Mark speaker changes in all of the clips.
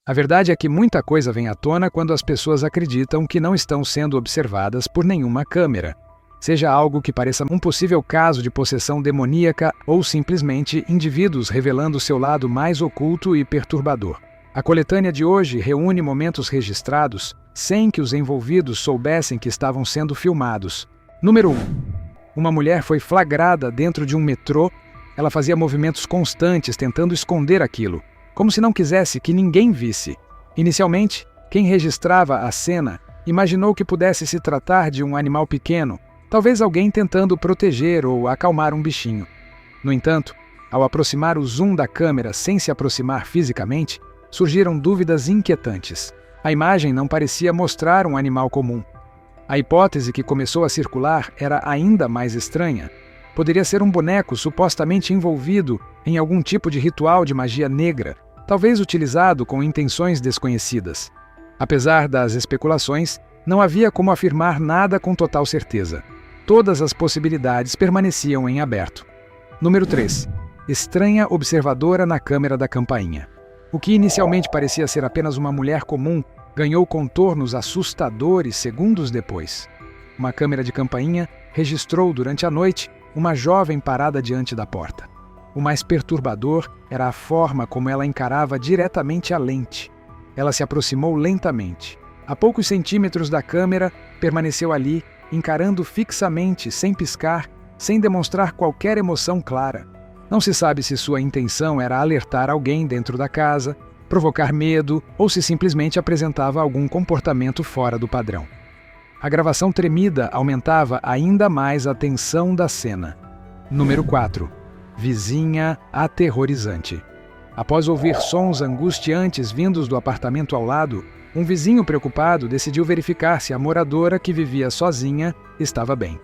Speaker 1: A verdade é que muita coisa vem à tona quando as pessoas acreditam que não estão sendo observadas por nenhuma câmera. Seja algo que pareça um possível caso de possessão demoníaca ou simplesmente indivíduos revelando seu lado mais oculto e perturbador. A coletânea de hoje reúne momentos registrados sem que os envolvidos soubessem que estavam sendo filmados. Número 1. Uma mulher foi flagrada dentro de um metrô. Ela fazia movimentos constantes tentando esconder aquilo, como se não quisesse que ninguém visse. Inicialmente, quem registrava a cena imaginou que pudesse se tratar de um animal pequeno, talvez alguém tentando proteger ou acalmar um bichinho. No entanto, ao aproximar o zoom da câmera sem se aproximar fisicamente, surgiram dúvidas inquietantes. A imagem não parecia mostrar um animal comum. A hipótese que começou a circular era ainda mais estranha. Poderia ser um boneco supostamente envolvido em algum tipo de ritual de magia negra, talvez utilizado com intenções desconhecidas. Apesar das especulações, não havia como afirmar nada com total certeza. Todas as possibilidades permaneciam em aberto. Número 3. Estranha observadora na câmera da campainha. O que inicialmente parecia ser apenas uma mulher comum ganhou contornos assustadores segundos depois. Uma câmera de campainha registrou durante a noite uma jovem parada diante da porta. O mais perturbador era a forma como ela encarava diretamente a lente. Ela se aproximou lentamente. A poucos centímetros da câmera, permaneceu ali, encarando fixamente, sem piscar, sem demonstrar qualquer emoção clara. Não se sabe se sua intenção era alertar alguém dentro da casa, provocar medo ou se simplesmente apresentava algum comportamento fora do padrão. A gravação tremida aumentava ainda mais a tensão da cena. Número 4. Vizinha aterrorizante. Após ouvir sons angustiantes vindos do apartamento ao lado, um vizinho preocupado decidiu verificar se a moradora que vivia sozinha estava bem.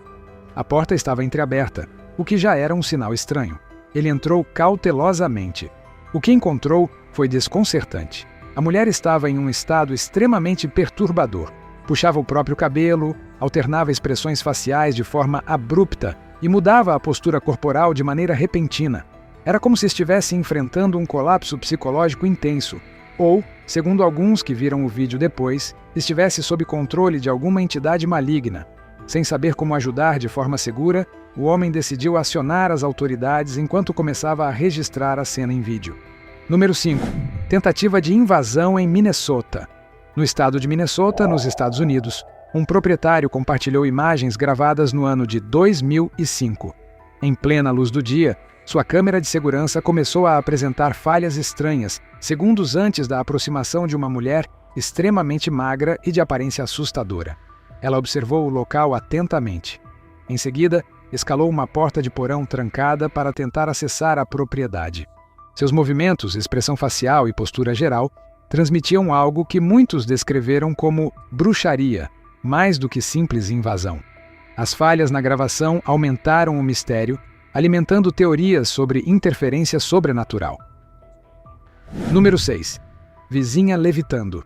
Speaker 1: A porta estava entreaberta, o que já era um sinal estranho. Ele entrou cautelosamente. O que encontrou foi desconcertante. A mulher estava em um estado extremamente perturbador. Puxava o próprio cabelo, alternava expressões faciais de forma abrupta e mudava a postura corporal de maneira repentina. Era como se estivesse enfrentando um colapso psicológico intenso, ou, segundo alguns que viram o vídeo depois, estivesse sob controle de alguma entidade maligna. Sem saber como ajudar de forma segura, o homem decidiu acionar as autoridades enquanto começava a registrar a cena em vídeo. Número 5. Tentativa de invasão em Minnesota. No estado de Minnesota, nos Estados Unidos, um proprietário compartilhou imagens gravadas no ano de 2005. Em plena luz do dia, sua câmera de segurança começou a apresentar falhas estranhas, segundos antes da aproximação de uma mulher extremamente magra e de aparência assustadora. Ela observou o local atentamente. Em seguida, escalou uma porta de porão trancada para tentar acessar a propriedade. Seus movimentos, expressão facial e postura geral transmitiam algo que muitos descreveram como bruxaria, mais do que simples invasão. As falhas na gravação aumentaram o mistério, alimentando teorias sobre interferência sobrenatural. Número 6. Vizinha levitando.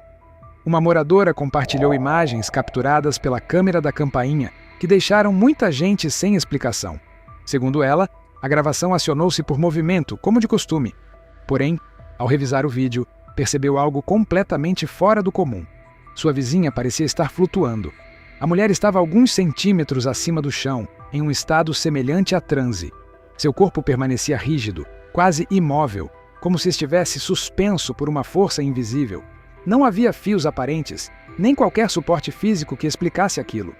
Speaker 1: Uma moradora compartilhou imagens capturadas pela câmera da campainha que deixaram muita gente sem explicação. Segundo ela, a gravação acionou-se por movimento, como de costume. Porém, ao revisar o vídeo, percebeu algo completamente fora do comum. Sua vizinha parecia estar flutuando. A mulher estava alguns centímetros acima do chão, em um estado semelhante a transe. Seu corpo permanecia rígido, quase imóvel, como se estivesse suspenso por uma força invisível. Não havia fios aparentes, nem qualquer suporte físico que explicasse aquilo.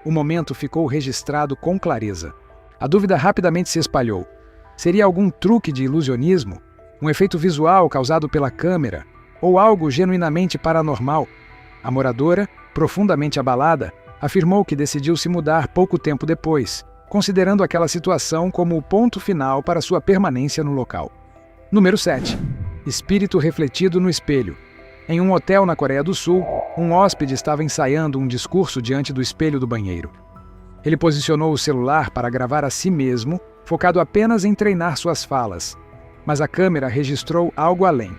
Speaker 1: O momento ficou registrado com clareza. A dúvida rapidamente se espalhou. Seria algum truque de ilusionismo? Um efeito visual causado pela câmera? Ou algo genuinamente paranormal? A moradora, profundamente abalada, afirmou que decidiu se mudar pouco tempo depois, considerando aquela situação como o ponto final para sua permanência no local. Número 7. Espírito refletido no espelho. Em um hotel na Coreia do Sul, um hóspede estava ensaiando um discurso diante do espelho do banheiro. Ele posicionou o celular para gravar a si mesmo, focado apenas em treinar suas falas. Mas a câmera registrou algo além.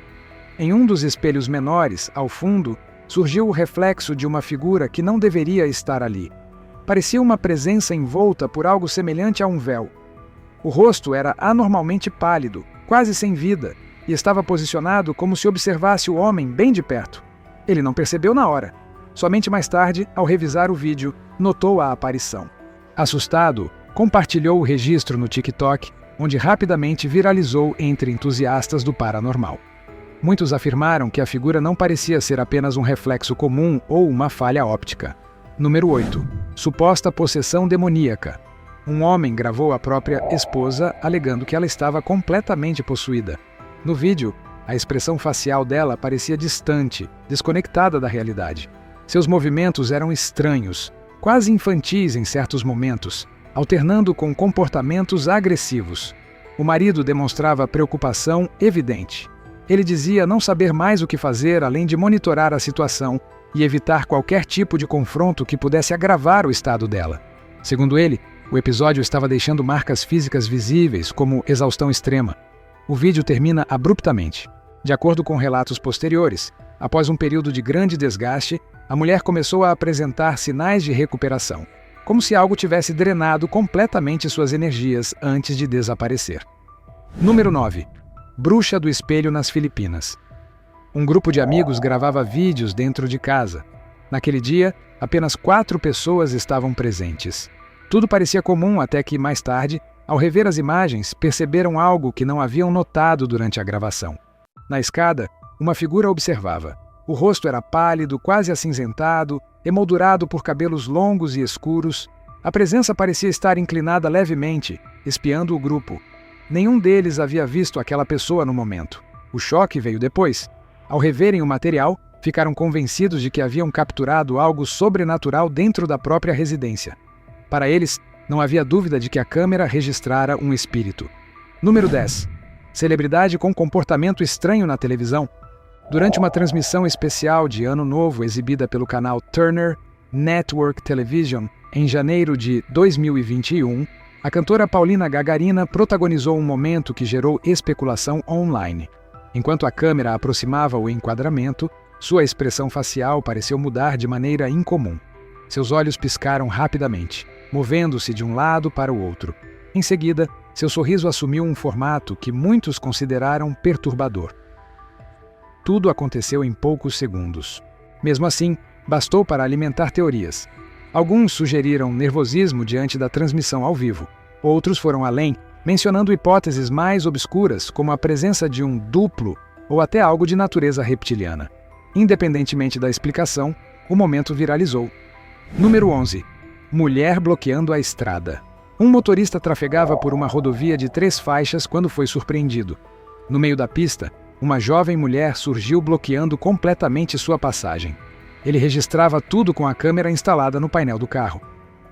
Speaker 1: Em um dos espelhos menores, ao fundo, surgiu o reflexo de uma figura que não deveria estar ali. Parecia uma presença envolta por algo semelhante a um véu. O rosto era anormalmente pálido, quase sem vida, e estava posicionado como se observasse o homem bem de perto. Ele não percebeu na hora. Somente mais tarde, ao revisar o vídeo, notou a aparição. Assustado, compartilhou o registro no TikTok, onde rapidamente viralizou entre entusiastas do paranormal. Muitos afirmaram que a figura não parecia ser apenas um reflexo comum ou uma falha óptica. Número 8. Suposta possessão demoníaca. Um homem gravou a própria esposa alegando que ela estava completamente possuída. No vídeo, a expressão facial dela parecia distante, desconectada da realidade. Seus movimentos eram estranhos, quase infantis em certos momentos, alternando com comportamentos agressivos. O marido demonstrava preocupação evidente. Ele dizia não saber mais o que fazer além de monitorar a situação e evitar qualquer tipo de confronto que pudesse agravar o estado dela. Segundo ele, o episódio estava deixando marcas físicas visíveis, como exaustão extrema. O vídeo termina abruptamente. De acordo com relatos posteriores, após um período de grande desgaste, a mulher começou a apresentar sinais de recuperação, como se algo tivesse drenado completamente suas energias antes de desaparecer. Número 9. Bruxa do espelho nas Filipinas. Um grupo de amigos gravava vídeos dentro de casa. Naquele dia, apenas 4 pessoas estavam presentes. Tudo parecia comum até que, mais tarde, ao rever as imagens, perceberam algo que não haviam notado durante a gravação. Na escada, uma figura observava. O rosto era pálido, quase acinzentado, emoldurado por cabelos longos e escuros. A presença parecia estar inclinada levemente, espiando o grupo. Nenhum deles havia visto aquela pessoa no momento. O choque veio depois. Ao reverem o material, ficaram convencidos de que haviam capturado algo sobrenatural dentro da própria residência. Para eles, não havia dúvida de que a câmera registrara um espírito. Número 10. Celebridade com comportamento estranho na televisão. Durante uma transmissão especial de Ano Novo exibida pelo canal Turner Network Television em janeiro de 2021, a cantora Paulina Gagarina protagonizou um momento que gerou especulação online. Enquanto a câmera aproximava o enquadramento, sua expressão facial pareceu mudar de maneira incomum. Seus olhos piscaram rapidamente, movendo-se de um lado para o outro. Em seguida, seu sorriso assumiu um formato que muitos consideraram perturbador. Tudo aconteceu em poucos segundos. Mesmo assim, bastou para alimentar teorias. Alguns sugeriram nervosismo diante da transmissão ao vivo. Outros foram além, mencionando hipóteses mais obscuras, como a presença de um duplo ou até algo de natureza reptiliana. Independentemente da explicação, o momento viralizou. Número 11. Mulher bloqueando a estrada. Um motorista trafegava por uma rodovia de 3 faixas quando foi surpreendido. No meio da pista, uma jovem mulher surgiu bloqueando completamente sua passagem. Ele registrava tudo com a câmera instalada no painel do carro.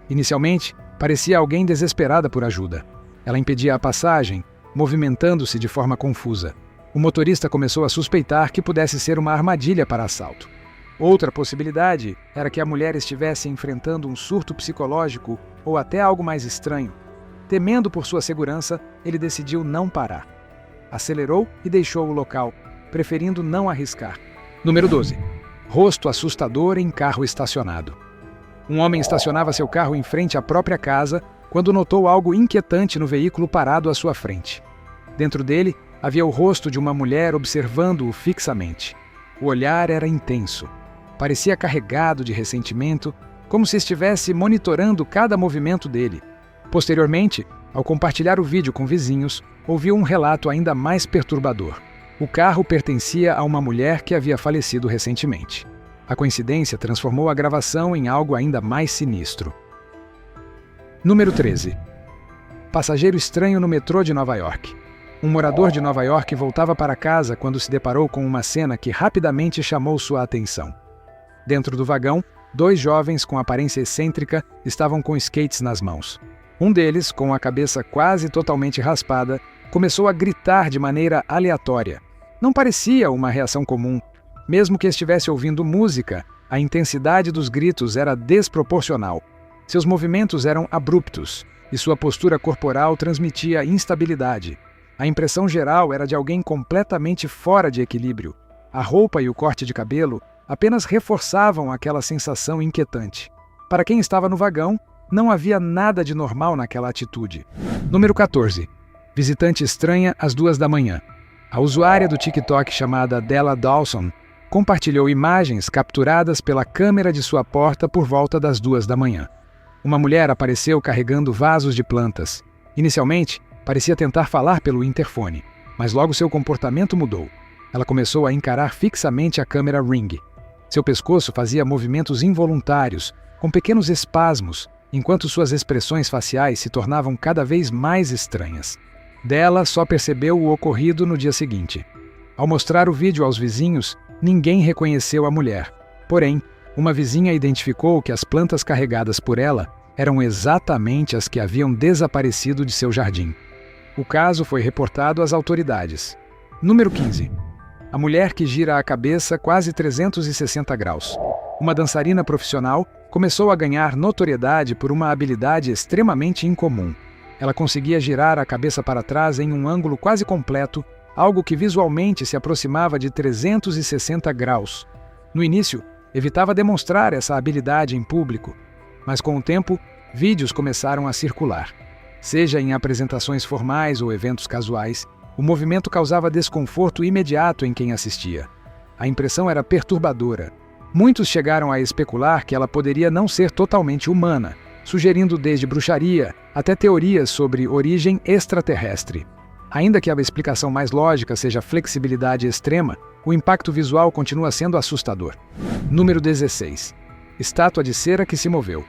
Speaker 1: Inicialmente, parecia alguém desesperada por ajuda. Ela impedia a passagem, movimentando-se de forma confusa. O motorista começou a suspeitar que pudesse ser uma armadilha para assalto. Outra possibilidade era que a mulher estivesse enfrentando um surto psicológico ou até algo mais estranho. Temendo por sua segurança, ele decidiu não parar. Acelerou e deixou o local, preferindo não arriscar. Número 12. Rosto assustador em carro estacionado. Um homem estacionava seu carro em frente à própria casa quando notou algo inquietante no veículo parado à sua frente. Dentro dele, havia o rosto de uma mulher observando-o fixamente. O olhar era intenso. Parecia carregado de ressentimento, como se estivesse monitorando cada movimento dele. Posteriormente, ao compartilhar o vídeo com vizinhos, ouviu um relato ainda mais perturbador. O carro pertencia a uma mulher que havia falecido recentemente. A coincidência transformou a gravação em algo ainda mais sinistro. Número 13. Passageiro estranho no metrô de Nova York. Um morador de Nova York voltava para casa quando se deparou com uma cena que rapidamente chamou sua atenção. Dentro do vagão, 2 jovens com aparência excêntrica estavam com skates nas mãos. Um deles, com a cabeça quase totalmente raspada, começou a gritar de maneira aleatória. Não parecia uma reação comum. Mesmo que estivesse ouvindo música, a intensidade dos gritos era desproporcional. Seus movimentos eram abruptos, e sua postura corporal transmitia instabilidade. A impressão geral era de alguém completamente fora de equilíbrio. A roupa e o corte de cabelo apenas reforçavam aquela sensação inquietante. Para quem estava no vagão, não havia nada de normal naquela atitude. Número 14. Visitante estranha às 2 da manhã. A usuária do TikTok chamada Della Dawson compartilhou imagens capturadas pela câmera de sua porta por volta das 2 da manhã. Uma mulher apareceu carregando vasos de plantas. Inicialmente, parecia tentar falar pelo interfone, mas logo seu comportamento mudou. Ela começou a encarar fixamente a câmera Ring. Seu pescoço fazia movimentos involuntários, com pequenos espasmos, enquanto suas expressões faciais se tornavam cada vez mais estranhas. Della só percebeu o ocorrido no dia seguinte. Ao mostrar o vídeo aos vizinhos, ninguém reconheceu a mulher. Porém, uma vizinha identificou que as plantas carregadas por ela eram exatamente as que haviam desaparecido de seu jardim. O caso foi reportado às autoridades. Número 15. A mulher que gira a cabeça quase 360 graus. Uma dançarina profissional começou a ganhar notoriedade por uma habilidade extremamente incomum. Ela conseguia girar a cabeça para trás em um ângulo quase completo, algo que visualmente se aproximava de 360 graus. No início, evitava demonstrar essa habilidade em público, mas com o tempo, vídeos começaram a circular. Seja em apresentações formais ou eventos casuais, o movimento causava desconforto imediato em quem assistia. A impressão era perturbadora. Muitos chegaram a especular que ela poderia não ser totalmente humana, sugerindo desde bruxaria até teorias sobre origem extraterrestre. Ainda que a explicação mais lógica seja flexibilidade extrema, o impacto visual continua sendo assustador. Número 16. Estátua de cera que se moveu.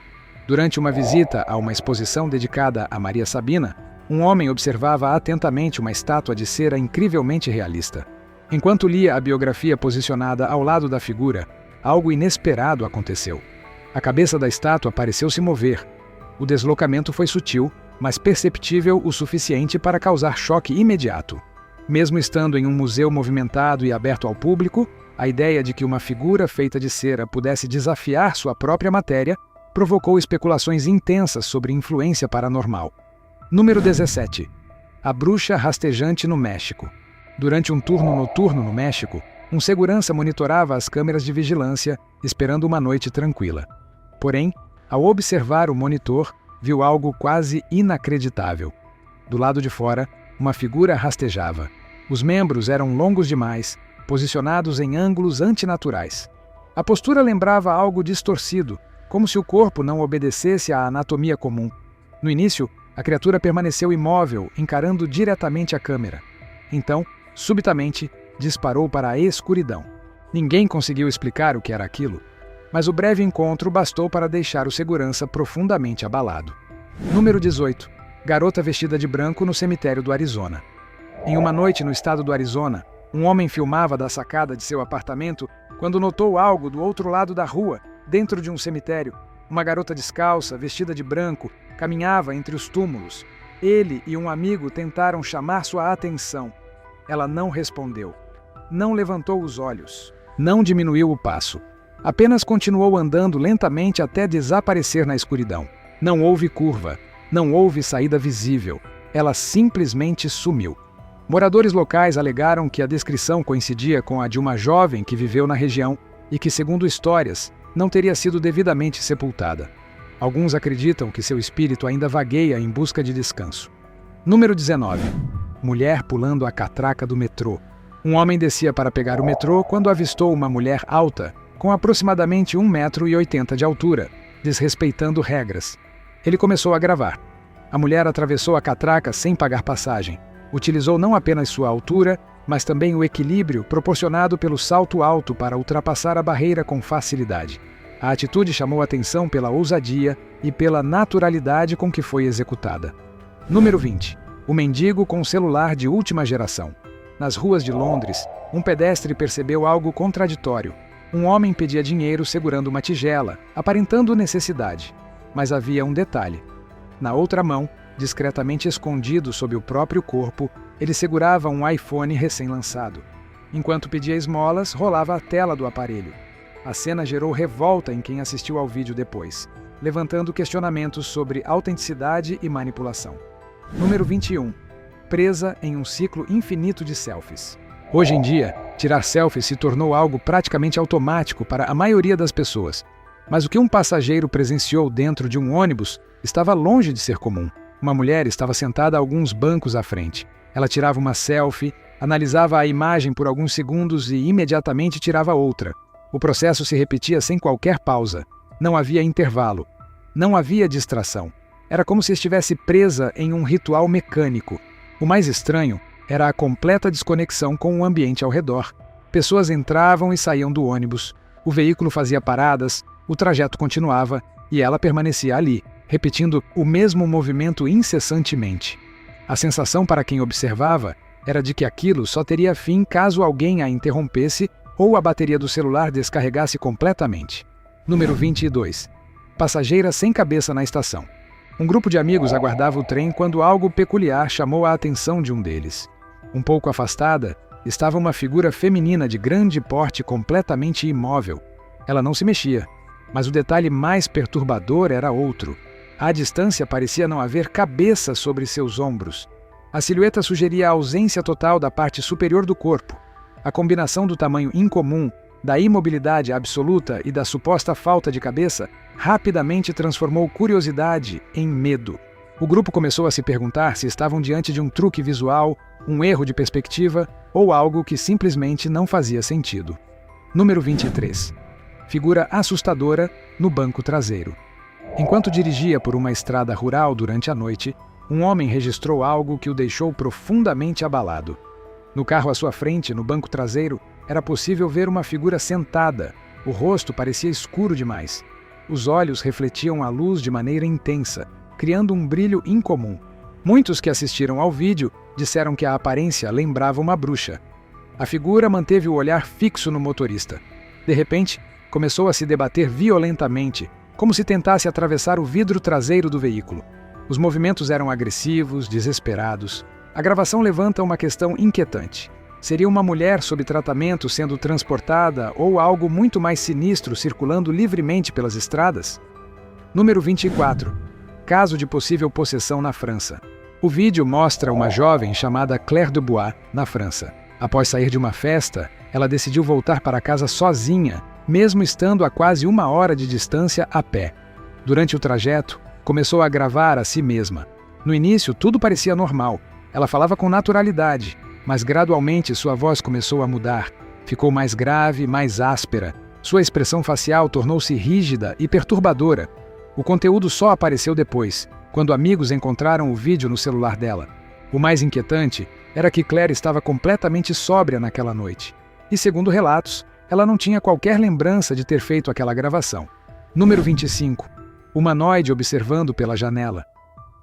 Speaker 1: Durante uma visita a uma exposição dedicada a Maria Sabina, um homem observava atentamente uma estátua de cera incrivelmente realista. Enquanto lia a biografia posicionada ao lado da figura, algo inesperado aconteceu. A cabeça da estátua pareceu se mover. O deslocamento foi sutil, mas perceptível o suficiente para causar choque imediato. Mesmo estando em um museu movimentado e aberto ao público, a ideia de que uma figura feita de cera pudesse desafiar sua própria matéria provocou especulações intensas sobre influência paranormal. Número 17. A bruxa rastejante no México. Durante um turno noturno no México, um segurança monitorava as câmeras de vigilância, esperando uma noite tranquila. Porém, ao observar o monitor, viu algo quase inacreditável. Do lado de fora, uma figura rastejava. Os membros eram longos demais, posicionados em ângulos antinaturais. A postura lembrava algo distorcido, como se o corpo não obedecesse à anatomia comum. No início, a criatura permaneceu imóvel, encarando diretamente a câmera. Então, subitamente, disparou para a escuridão. Ninguém conseguiu explicar o que era aquilo, mas o breve encontro bastou para deixar o segurança profundamente abalado. Número 18. Garota vestida de branco no cemitério do Arizona. Em uma noite no estado do Arizona, um homem filmava da sacada de seu apartamento quando notou algo do outro lado da rua, dentro de um cemitério. Uma garota descalça, vestida de branco, caminhava entre os túmulos. Ele e um amigo tentaram chamar sua atenção. Ela não respondeu. Não levantou os olhos. Não diminuiu o passo. Apenas continuou andando lentamente até desaparecer na escuridão. Não houve curva. Não houve saída visível. Ela simplesmente sumiu. Moradores locais alegaram que a descrição coincidia com a de uma jovem que viveu na região e que, segundo histórias, não teria sido devidamente sepultada. Alguns acreditam que seu espírito ainda vagueia em busca de descanso. Número 19. Mulher pulando a catraca do metrô. Um homem descia para pegar o metrô quando avistou uma mulher alta, com aproximadamente 1,80 m de altura, desrespeitando regras. Ele começou a gravar. A mulher atravessou a catraca sem pagar passagem. Utilizou não apenas sua altura, mas também o equilíbrio proporcionado pelo salto alto para ultrapassar a barreira com facilidade. A atitude chamou atenção pela ousadia e pela naturalidade com que foi executada. Número 20. O mendigo com celular de última geração. Nas ruas de Londres, um pedestre percebeu algo contraditório. Um homem pedia dinheiro segurando uma tigela, aparentando necessidade. Mas havia um detalhe. Na outra mão, discretamente escondido sob o próprio corpo, ele segurava um iPhone recém-lançado. Enquanto pedia esmolas, rolava a tela do aparelho. A cena gerou revolta em quem assistiu ao vídeo depois, levantando questionamentos sobre autenticidade e manipulação. Número 21. Presa em um ciclo infinito de selfies. Hoje em dia, tirar selfies se tornou algo praticamente automático para a maioria das pessoas. Mas o que um passageiro presenciou dentro de um ônibus estava longe de ser comum. Uma mulher estava sentada a alguns bancos à frente. Ela tirava uma selfie, Analisava a imagem por alguns segundos e imediatamente tirava outra. O processo se repetia sem qualquer pausa. Não havia intervalo. Não havia distração. Era como se estivesse presa em um ritual mecânico. O mais estranho era a completa desconexão com o ambiente ao redor. Pessoas entravam e saíam do ônibus. O veículo fazia paradas, o trajeto continuava e ela permanecia ali, repetindo o mesmo movimento incessantemente. A sensação para quem observava era de que aquilo só teria fim caso alguém a interrompesse ou a bateria do celular descarregasse completamente. Número 22. Passageira sem cabeça na estação. Um grupo de amigos aguardava o trem quando algo peculiar chamou a atenção de um deles. Um pouco afastada, estava uma figura feminina de grande porte completamente imóvel. Ela não se mexia, mas o detalhe mais perturbador era outro. À distância parecia não haver cabeça sobre seus ombros. A silhueta sugeria a ausência total da parte superior do corpo. A combinação do tamanho incomum, da imobilidade absoluta e da suposta falta de cabeça rapidamente transformou curiosidade em medo. O grupo começou a se perguntar se estavam diante de um truque visual, um erro de perspectiva ou algo que simplesmente não fazia sentido. Número 23. Figura assustadora no banco traseiro. Enquanto dirigia por uma estrada rural durante a noite, um homem registrou algo que o deixou profundamente abalado. No carro à sua frente, no banco traseiro, era possível ver uma figura sentada. O rosto parecia escuro demais. Os olhos refletiam a luz de maneira intensa, criando um brilho incomum. Muitos que assistiram ao vídeo disseram que a aparência lembrava uma bruxa. A figura manteve o olhar fixo no motorista. De repente, começou a se debater violentamente, como se tentasse atravessar o vidro traseiro do veículo. Os movimentos eram agressivos, desesperados. A gravação levanta uma questão inquietante. Seria uma mulher sob tratamento sendo transportada ou algo muito mais sinistro circulando livremente pelas estradas? Número 24. Caso de possível possessão na França. O vídeo mostra uma jovem chamada Claire Dubois, na França. Após sair de uma festa, ela decidiu voltar para casa sozinha, mesmo estando a quase 1 hora de distância a pé. Durante o trajeto, começou a gravar a si mesma. No início, tudo parecia normal. Ela falava com naturalidade, mas gradualmente sua voz começou a mudar. Ficou mais grave, mais áspera. Sua expressão facial tornou-se rígida e perturbadora. O conteúdo só apareceu depois, quando amigos encontraram o vídeo no celular dela. O mais inquietante era que Claire estava completamente sóbria naquela noite. E, segundo relatos, ela não tinha qualquer lembrança de ter feito aquela gravação. Número 25. Humanoide observando pela janela.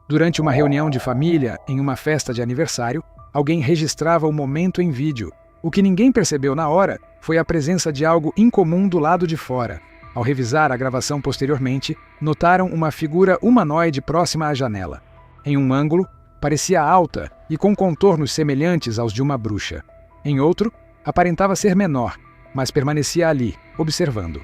Speaker 1: Durante uma reunião de família, em uma festa de aniversário, alguém registrava o momento em vídeo. O que ninguém percebeu na hora foi a presença de algo incomum do lado de fora. Ao revisar a gravação posteriormente, notaram uma figura humanoide próxima à janela. Em um ângulo, parecia alta e com contornos semelhantes aos de uma bruxa. Em outro, aparentava ser menor, mas permanecia ali, observando.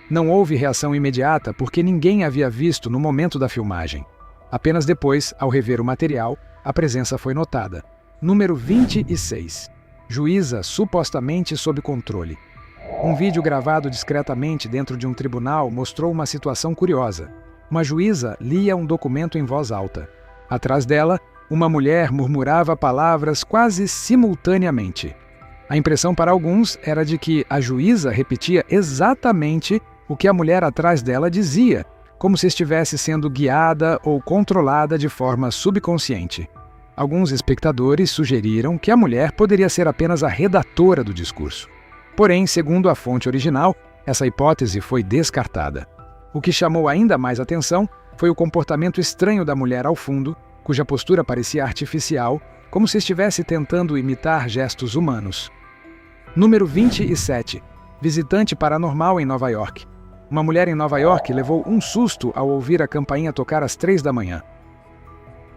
Speaker 1: Não houve reação imediata porque ninguém havia visto no momento da filmagem. Apenas depois, ao rever o material, a presença foi notada. Número 26. Juíza supostamente sob controle. Um vídeo gravado discretamente dentro de um tribunal mostrou uma situação curiosa. Uma juíza lia um documento em voz alta. Atrás dela, uma mulher murmurava palavras quase simultaneamente. A impressão para alguns era de que a juíza repetia exatamente o que a mulher atrás dela dizia, como se estivesse sendo guiada ou controlada de forma subconsciente. Alguns espectadores sugeriram que a mulher poderia ser apenas a redatora do discurso. Porém, segundo a fonte original, essa hipótese foi descartada. O que chamou ainda mais atenção foi o comportamento estranho da mulher ao fundo, cuja postura parecia artificial, como se estivesse tentando imitar gestos humanos. Número 27. Visitante paranormal em Nova York. Uma mulher em Nova York levou um susto ao ouvir a campainha tocar às 3 da manhã.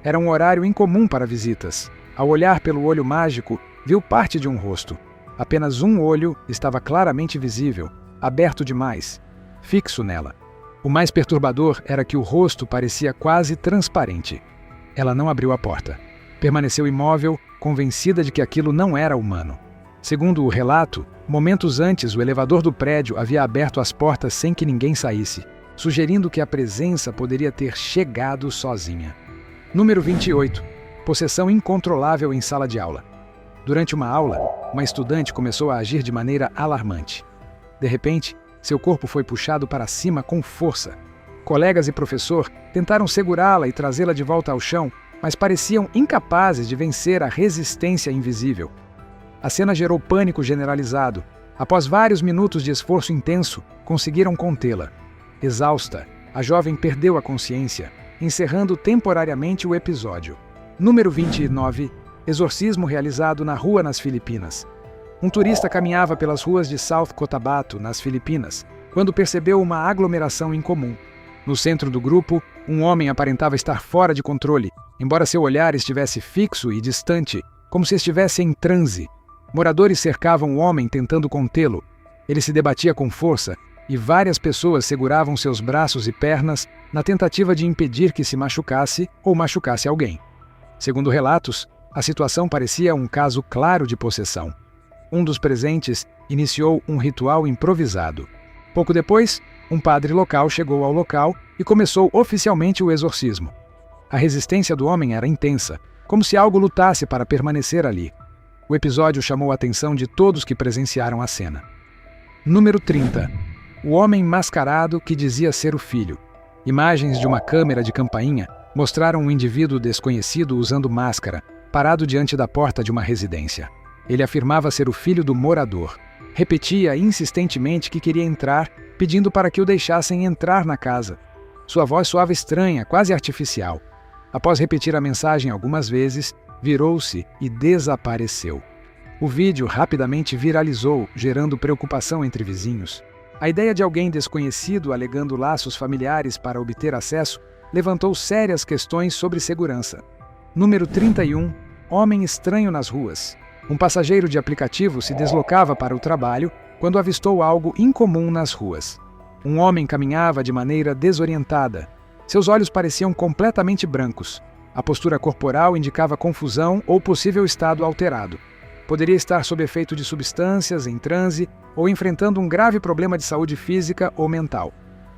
Speaker 1: Era um horário incomum para visitas. Ao olhar pelo olho mágico, viu parte de um rosto. Apenas um olho estava claramente visível, aberto demais, fixo nela. O mais perturbador era que o rosto parecia quase transparente. Ela não abriu a porta. Permaneceu imóvel, convencida de que aquilo não era humano. Segundo o relato, momentos antes o elevador do prédio havia aberto as portas sem que ninguém saísse, sugerindo que a presença poderia ter chegado sozinha. Número 28. Possessão incontrolável em sala de aula. Durante uma aula, uma estudante começou a agir de maneira alarmante. De repente, seu corpo foi puxado para cima com força. Colegas e professor tentaram segurá-la e trazê-la de volta ao chão, mas pareciam incapazes de vencer a resistência invisível. A cena gerou pânico generalizado. Após vários minutos de esforço intenso, conseguiram contê-la. Exausta, a jovem perdeu a consciência, encerrando temporariamente o episódio. Número 29. Exorcismo realizado na rua nas Filipinas. Um turista caminhava pelas ruas de South Cotabato, nas Filipinas, quando percebeu uma aglomeração incomum. No centro do grupo, um homem aparentava estar fora de controle, embora seu olhar estivesse fixo e distante, como se estivesse em transe. Moradores cercavam o homem tentando contê-lo. Ele se debatia com força e várias pessoas seguravam seus braços e pernas na tentativa de impedir que se machucasse ou machucasse alguém. Segundo relatos, a situação parecia um caso claro de possessão. Um dos presentes iniciou um ritual improvisado. Pouco depois, um padre local chegou ao local e começou oficialmente o exorcismo. A resistência do homem era intensa, como se algo lutasse para permanecer ali. O episódio chamou a atenção de todos que presenciaram a cena. Número 30. O homem mascarado que dizia ser o filho. Imagens de uma câmera de campainha mostraram um indivíduo desconhecido usando máscara, parado diante da porta de uma residência. Ele afirmava ser o filho do morador. Repetia insistentemente que queria entrar, pedindo para que o deixassem entrar na casa. Sua voz soava estranha, quase artificial. Após repetir a mensagem algumas vezes, virou-se e desapareceu. O vídeo rapidamente viralizou, gerando preocupação entre vizinhos. A ideia de alguém desconhecido alegando laços familiares para obter acesso levantou sérias questões sobre segurança. Número 31. Homem estranho nas ruas. Um passageiro de aplicativo se deslocava para o trabalho quando avistou algo incomum nas ruas. Um homem caminhava de maneira desorientada. Seus olhos pareciam completamente brancos. A postura corporal indicava confusão ou possível estado alterado. Poderia estar sob efeito de substâncias, em transe ou enfrentando um grave problema de saúde física ou mental.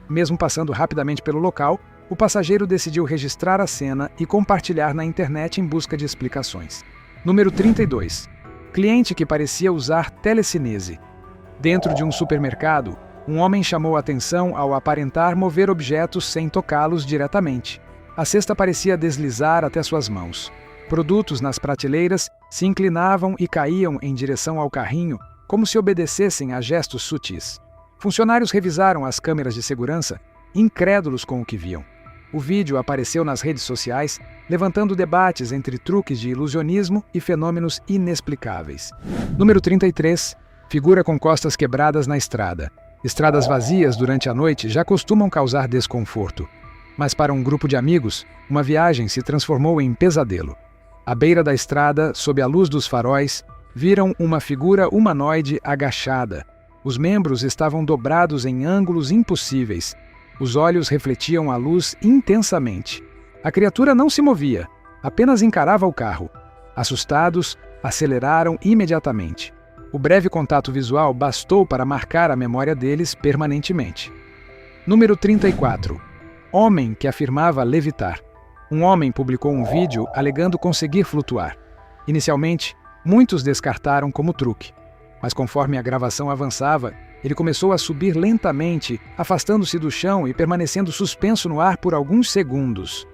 Speaker 1: Mesmo passando rapidamente pelo local, o passageiro decidiu registrar a cena e compartilhar na internet em busca de explicações. Número 32. Cliente que parecia usar telecinese. Dentro de um supermercado, um homem chamou a atenção ao aparentar mover objetos sem tocá-los diretamente. A cesta parecia deslizar até suas mãos. Produtos nas prateleiras se inclinavam e caíam em direção ao carrinho, como se obedecessem a gestos sutis. Funcionários revisaram as câmeras de segurança, incrédulos com o que viam. O vídeo apareceu nas redes sociais, levantando debates entre truques de ilusionismo e fenômenos inexplicáveis. Número 33. Figura com costas quebradas na estrada. Estradas vazias durante a noite já costumam causar desconforto. Mas para um grupo de amigos, uma viagem se transformou em pesadelo. À beira da estrada, sob a luz dos faróis, viram uma figura humanoide agachada. Os membros estavam dobrados em ângulos impossíveis. Os olhos refletiam a luz intensamente. A criatura não se movia, apenas encarava o carro. Assustados, aceleraram imediatamente. O breve contato visual bastou para marcar a memória deles permanentemente. Número 34. Homem que afirmava levitar. Um homem publicou um vídeo alegando conseguir flutuar. Inicialmente, muitos descartaram como truque. Mas conforme a gravação avançava, ele começou a subir lentamente, afastando-se do chão e permanecendo suspenso no ar por alguns segundos.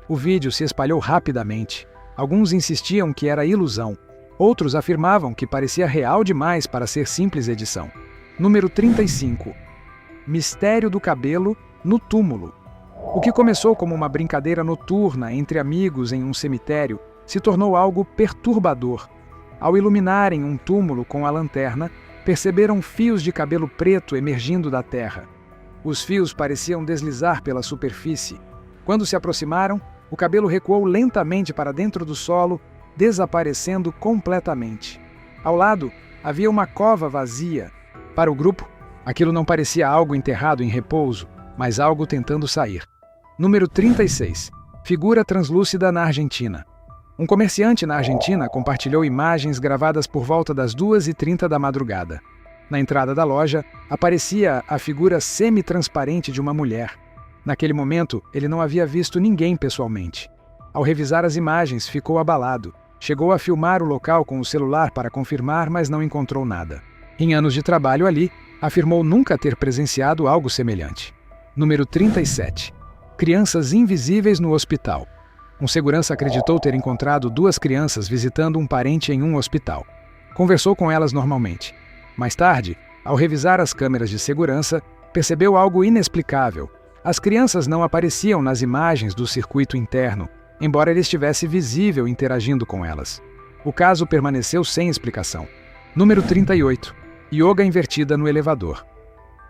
Speaker 1: O vídeo se espalhou rapidamente. Alguns insistiam que era ilusão. Outros afirmavam que parecia real demais para ser simples edição. Número 35. Mistério do cabelo no túmulo. O que começou como uma brincadeira noturna entre amigos em um cemitério se tornou algo perturbador. Ao iluminarem um túmulo com a lanterna, perceberam fios de cabelo preto emergindo da terra. Os fios pareciam deslizar pela superfície. Quando se aproximaram, o cabelo recuou lentamente para dentro do solo, desaparecendo completamente. Ao lado, havia uma cova vazia. Para o grupo, aquilo não parecia algo enterrado em repouso, mas algo tentando sair. Número 36. Figura translúcida na Argentina. Um comerciante na Argentina compartilhou imagens gravadas por volta das 2h30 da madrugada. Na entrada da loja, aparecia a figura semi-transparente de uma mulher. Naquele momento, ele não havia visto ninguém pessoalmente. Ao revisar as imagens, ficou abalado. Chegou a filmar o local com o celular para confirmar, mas não encontrou nada. Em anos de trabalho ali, afirmou nunca ter presenciado algo semelhante. Número 37. Crianças invisíveis no hospital. Um segurança acreditou ter encontrado 2 crianças visitando um parente em um hospital. Conversou com elas normalmente. Mais tarde, ao revisar as câmeras de segurança, percebeu algo inexplicável. As crianças não apareciam nas imagens do circuito interno, embora ele estivesse visível interagindo com elas. O caso permaneceu sem explicação. Número 38. Yoga invertida no elevador.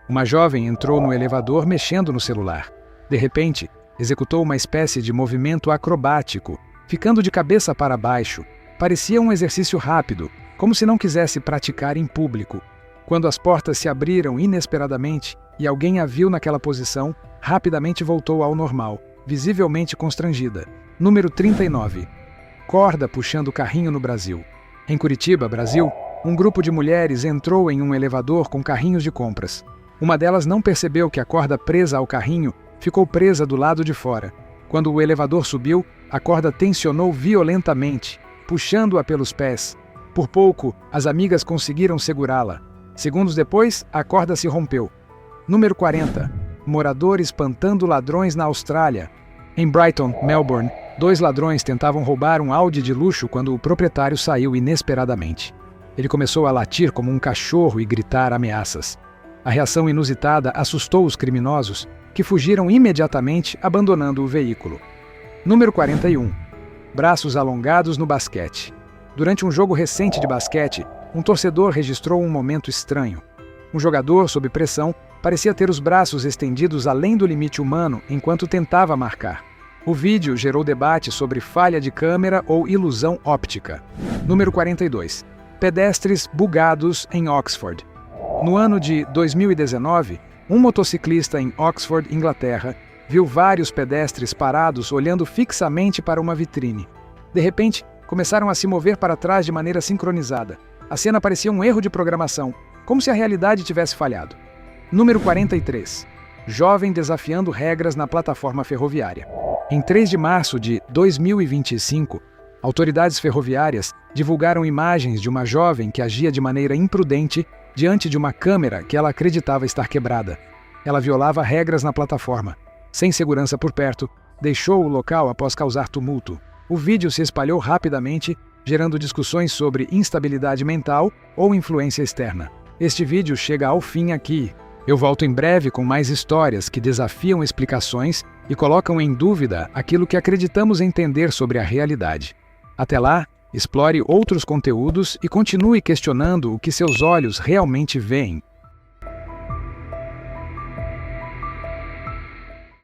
Speaker 1: Uma jovem entrou no elevador mexendo no celular. De repente, executou uma espécie de movimento acrobático, ficando de cabeça para baixo. Parecia um exercício rápido, como se não quisesse praticar em público. Quando as portas se abriram inesperadamente e alguém a viu naquela posição, rapidamente voltou ao normal, visivelmente constrangida. Número 39. Corda puxando carrinho no Brasil. Em Curitiba, Brasil, um grupo de mulheres entrou em um elevador com carrinhos de compras. Uma delas não percebeu que a corda presa ao carrinho ficou presa do lado de fora. Quando o elevador subiu, a corda tensionou violentamente, puxando-a pelos pés. Por pouco, as amigas conseguiram segurá-la. Segundos depois, a corda se rompeu. Número 40. Morador espantando ladrões na Austrália. Em Brighton, Melbourne, 2 ladrões tentavam roubar um Audi de luxo quando o proprietário saiu inesperadamente. Ele começou a latir como um cachorro e gritar ameaças. A reação inusitada assustou os criminosos, que fugiram imediatamente, abandonando o veículo. Número 41. Braços alongados no basquete. Durante um jogo recente de basquete, um torcedor registrou um momento estranho. Um jogador, sob pressão, parecia ter os braços estendidos além do limite humano enquanto tentava marcar. O vídeo gerou debate sobre falha de câmera ou ilusão óptica. Número 42. Pedestres bugados em Oxford. No ano de 2019, um motociclista em Oxford, Inglaterra, viu vários pedestres parados olhando fixamente para uma vitrine. De repente, começaram a se mover para trás de maneira sincronizada. A cena parecia um erro de programação, como se a realidade tivesse falhado. Número 43. Jovem desafiando regras na plataforma ferroviária. Em 3 de março de 2025, autoridades ferroviárias divulgaram imagens de uma jovem que agia de maneira imprudente diante de uma câmera que ela acreditava estar quebrada. Ela violava regras na plataforma. Sem segurança por perto, deixou o local após causar tumulto. O vídeo se espalhou rapidamente, gerando discussões sobre instabilidade mental ou influência externa. Este vídeo chega ao fim aqui. Eu volto em breve com mais histórias que desafiam explicações e colocam em dúvida aquilo que acreditamos entender sobre a realidade. Até lá, explore outros conteúdos e continue questionando o que seus olhos realmente veem.